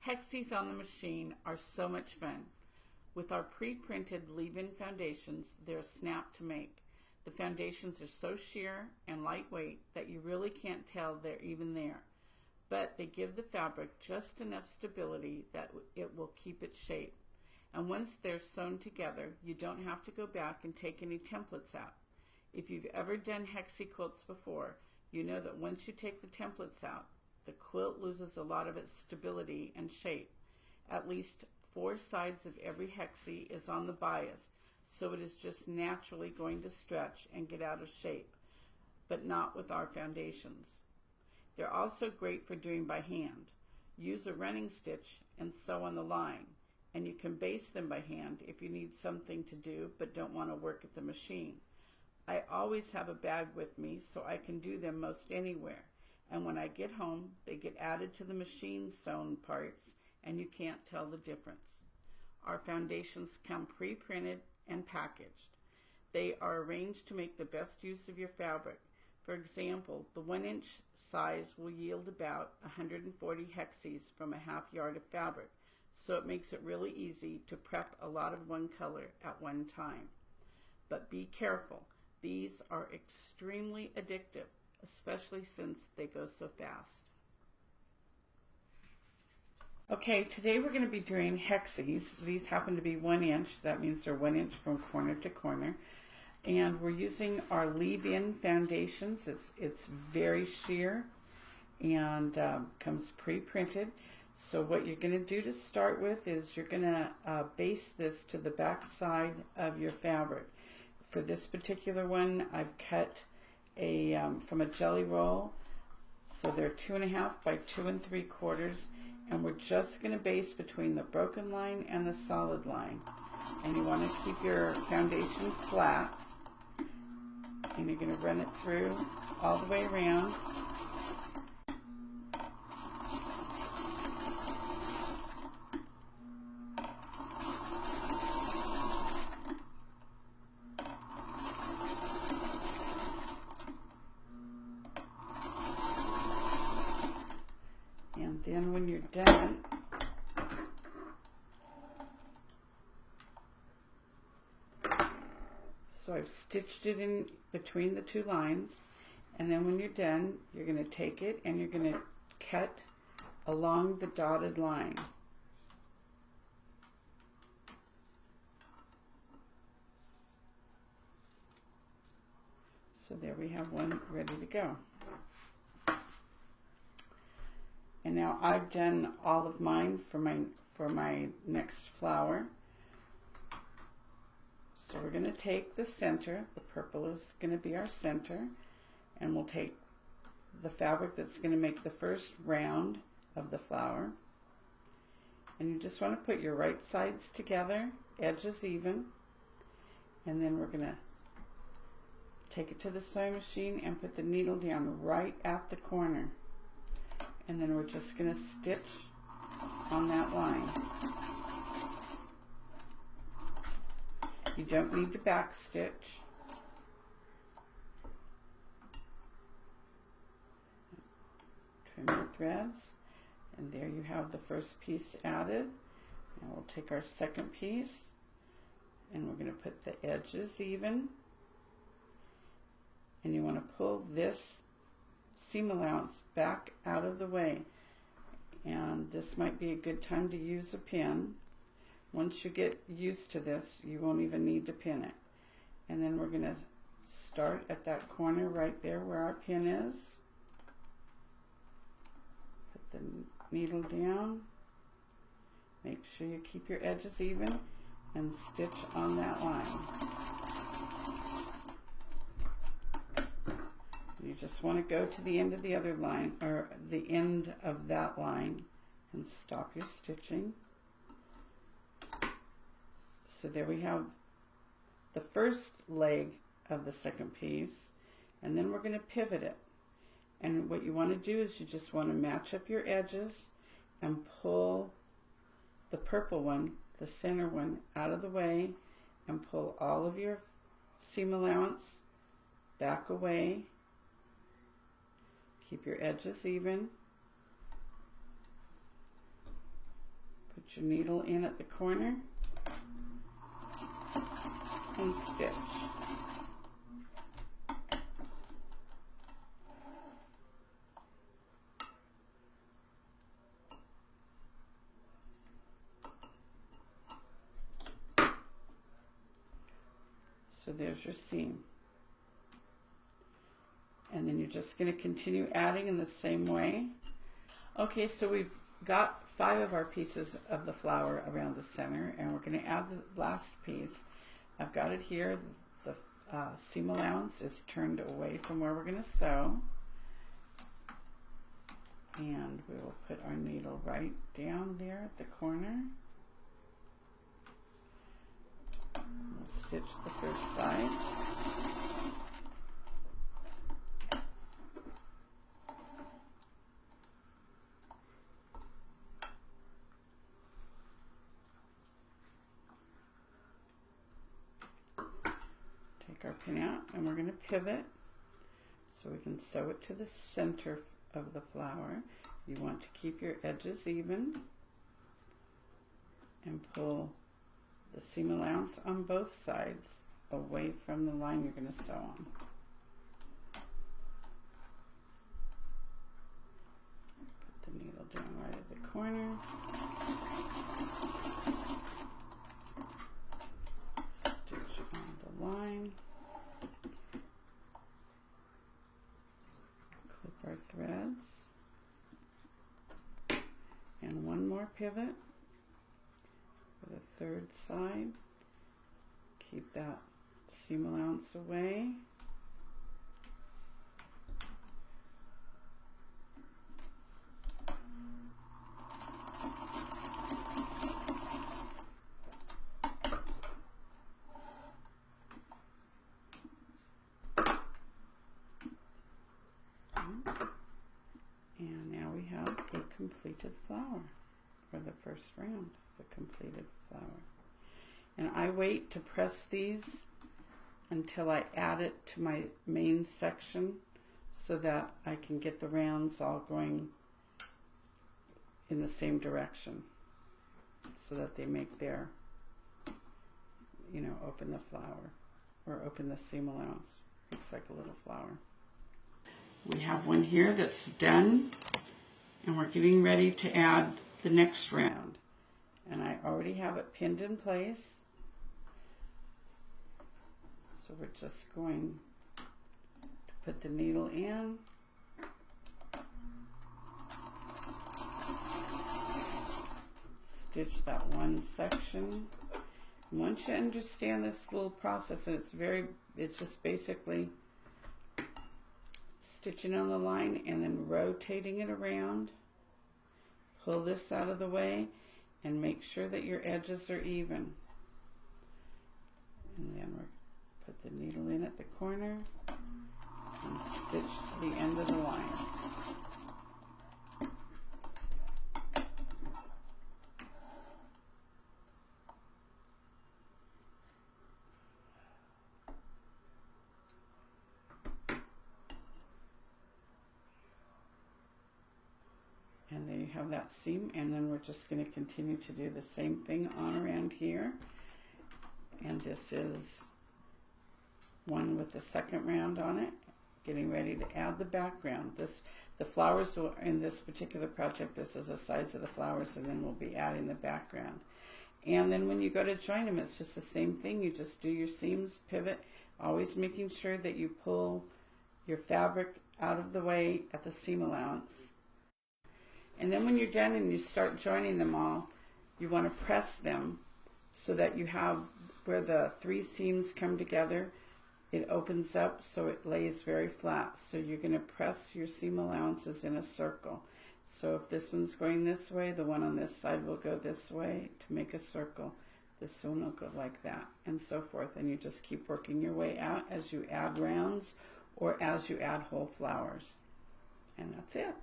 Hexies on the machine are so much fun. With our pre-printed leave-in foundations, they're a snap to make. The foundations are so sheer and lightweight that you really can't tell they're even there. But they give the fabric just enough stability that it will keep its shape. And once they're sewn together, you don't have to go back and take any templates out. If you've ever done Hexie quilts before, you know that once you take the templates out, the quilt loses a lot of its stability and shape. At least 4 sides of every Hexie is on the bias, so it is just naturally going to stretch and get out of shape, but not with our foundations. They're also great for doing by hand. Use a running stitch and sew on the line, and you can baste them by hand if you need something to do but don't want to work at the machine. I always have a bag with me so I can do them most anywhere, and when I get home they get added to the machine sewn parts and you can't tell the difference. Our foundations come pre-printed and packaged. They are arranged to make the best use of your fabric. For example, the 1-inch size will yield about 140 Hexies from a half yard of fabric, so it makes it really easy to prep a lot of one color at one time. But be careful, these are extremely addictive, especially since they go so fast. Okay, today we're going to be doing Hexies. These happen to be 1 inch. That means they're 1 inch from corner to corner. And we're using our leave-in foundations. It's very sheer and comes pre-printed. So what you're going to do to start with is you're going to baste this to the back side of your fabric. For this particular one, I've cut from a jelly roll. So they're 2.5 by 2 3/4. And we're just going to baste between the broken line and the solid line. And you want to keep your foundation flat. And you're going to run it through all the way around. And then when you're done, so I've stitched it in between the 2 lines, and then when you're done, you're going to take it and you're going to cut along the dotted line. So there we have one ready to go. And now I've done all of mine for my next flower. So we're going to take the center, the purple is going to be our center, and we'll take the fabric that's going to make the first round of the flower. And you just want to put your right sides together, edges even, and then we're going to take it to the sewing machine and put the needle down right at the corner. And then we're just going to stitch on that line. You don't need to back stitch. Trim your threads, and there you have the first piece added. And we'll take our second piece, and we're going to put the edges even. And you want to pull this seam allowance back out of the way, and this might be a good time to use a pin. Once you get used to this, you won't even need to pin it. And then we're going to start at that corner right there where our pin is. Put the needle down, make sure you keep your edges even, and stitch on that line. You just want to go to the end of the other line, or the end of that line, and stop your stitching. So there we have the first leg of the second piece, and then we're going to pivot it. And what you want to do is you just want to match up your edges and pull the purple one, the center one, out of the way, and pull all of your seam allowance back away. Keep your edges even. Put your needle in at the corner and stitch. So there's your seam. And then you're just going to continue adding in the same way. Okay, so we've got 5 of our pieces of the flower around the center, and we're going to add the last piece. I've got it here. The seam allowance is turned away from where we're going to sew. And we will put our needle right down there at the corner. We'll stitch the first side. Take our pin out and we're going to pivot so we can sew it to the center of the flower. You want to keep your edges even and pull the seam allowance on both sides away from the line you're going to sew on. Put the needle down right at the corner. Stitch on the line. Clip our threads. And one more pivot for the third side. Keep that seam allowance away. And now we have a completed flower for the first round, the completed flower. And I wait to press these until I add it to my main section so that I can get the rounds all going in the same direction so that they make their, you know, open the flower or open the seam allowance. Looks like a little flower. We have one here that's done, and we're getting ready to add the next round. And I already have it pinned in place. So we're just going to put the needle in. Stitch that one section. And once you understand this little process, and it's just basically stitching on the line and then rotating it around. Pull this out of the way and make sure that your edges are even. And then we'll put the needle in at the corner and stitch to the end of the line. And there you have that seam, and then we're just going to continue to do the same thing on around here. And this is one with the second round on it, getting ready to add the background. The flowers in this particular project, this is the size of the flowers, and then we'll be adding the background. And then when you go to join them, it's just the same thing. You just do your seams, pivot, always making sure that you pull your fabric out of the way at the seam allowance. And then when you're done and you start joining them all, you want to press them so that you have where the 3 seams come together, it opens up so it lays very flat. So you're going to press your seam allowances in a circle. So if this one's going this way, the one on this side will go this way to make a circle. This one will go like that, and so forth. And you just keep working your way out as you add rounds or as you add whole flowers. And that's it.